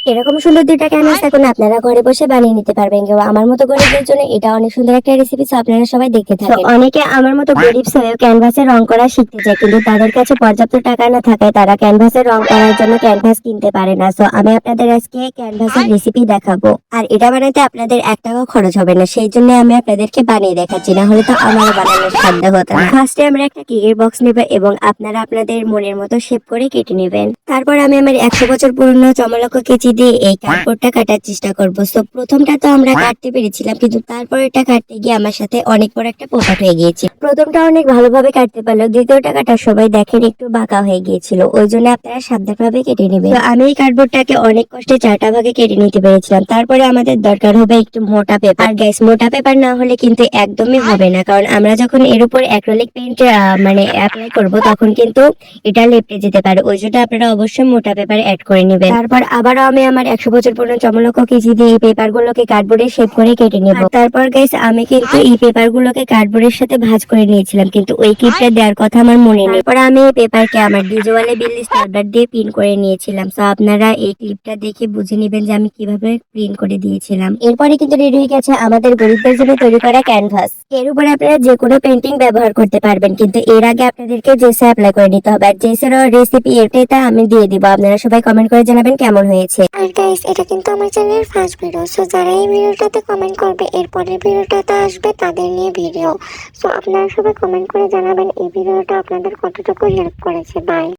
এরকম সুন্দর দুইটা ক্যানভাস এখন আপনারা ঘরে বসে বানিয়ে নিতে পারবেন। কেউ আমার মতো গরিবদের জন্য এটা অনেক সুন্দর একটা রেসিপি, আপনারা সবাই দেখতে থাকেন। অনেকে আমার মতো গরিব হয়েও ক্যানভাসে রং করা শিখতে চায়, কিন্তু তাদের কাছে পর্যাপ্ত টাকা না থাকায় তারা ক্যানভাসে রং করার জন্য ক্যানভাস কিনতে পারে না। সো আমি আপনাদের আজকে ক্যানভাসের রেসিপি দেখাবো, আর এটা বানাতে আপনাদের 1 টাকাও খরচ হবে না। সেই জন্য আমি আপনাদেরকে বানিয়ে দেখাচ্ছি, না হলে তো আমারও বানানোর সাধ্য হতো না। ফার্স্টে আমরা একটা কেকের বক্স নেব এবং আপনারা আপনাদের মনের মতো শেপ করে কেটে নেবেন। তারপর আমি আমার 100 বছর পুরনো চমলক্ষ কেচি দিয়ে এই কার্ডবোর্ডটা কাটার চেষ্টা করবো। তো প্রথমটা তো আমরা কাটতে পেরেছিলাম, কিন্তু তারপরেরটা কাটতে গিয়ে আমার সাথে অনেক বড় একটা পোকাট হয়ে গিয়েছে। প্রথমটা অনেক ভালোভাবে কাটতে পারলো, দ্বিতীয়টা কাটার সময় দেখেন একটু বাঁকা হয়ে গিয়েছিল। ওই জন্য আপনারা সাবধানভাবে কেটে নেবেন। তো আমি এই কার্ডবোর্ডটাকে অনেক কষ্টে 4টা ভাগে কেটে নিতে পেরেছিলাম। তারপরে আমাদের দরকার হবে একটু মোটা পেপার। গ্যাস মোটা পেপার না হলে কিন্তু একদমই হবে না, কারণ আমরা যখন এর উপর অ্যাক্রিলিক পেইন্ট মানে অ্যাপ্লাই করব তখন কিন্তু এটা লেপটে যেতে পারে। ওই জন্য আপনারা অবশ্যই মোটা পেপার অ্যাড করে নেবেন। তারপর আবারও আমি আমার 100 বছর পুরনো চমলক্ষ কেচি দিয়ে এই পেপার গুলোকে কার্ডবোর্ডে শেপ করে কেটে নেব। তারপর গাইস আমি কিন্তু এই পেপার গুলোকে কার্ডবোর্ডের সাথে ভাঁজ করে নিয়েছিলাম, কিন্তু ওই ক্লিপটা দেওয়ার কথা আমার মনে নেই। তারপর আমি এই পেপারকে আমার ডিজওয়ালে বিল স্টার্টার দিয়ে পিন করে নিয়েছিলাম। তো আপনারা এই ক্লিপটা দেখে বুঝে নেবেন যে আমি কিভাবে প্রিন্ট করে দিয়েছিলাম। এরপরে কিন্তু রেডি হয়ে গেছে আমাদের গরিবদের জন্য তৈরি করা ক্যানভাস। এর উপরে আপনারা যে কোনো পেন্টিং ব্যবহার করতে পারবেন, কিন্তু এর আগে আপনাদেরকে জেসে অ্যাপ্লাই করে নিতে হবে। আর জেসের রেসিপি এটাই আমি দিয়ে দিব, আপনারা সবাই কমেন্ট করে জানাবেন কেমন হয়েছে। আর গাইস, এটা কিন্তু আমার চ্যানেলের ফার্স্ট ভিডিও। সো যারা এই ভিডিওটাতে কমেন্ট করবে, এরপরের ভিডিওটাতে আসবে তাদের নিয়ে ভিডিও। সো আপনারা সবাই কমেন্ট করে জানাবেন এই ভিডিওটা আপনাদের কতটুকু হেল্প করেছে। বাই।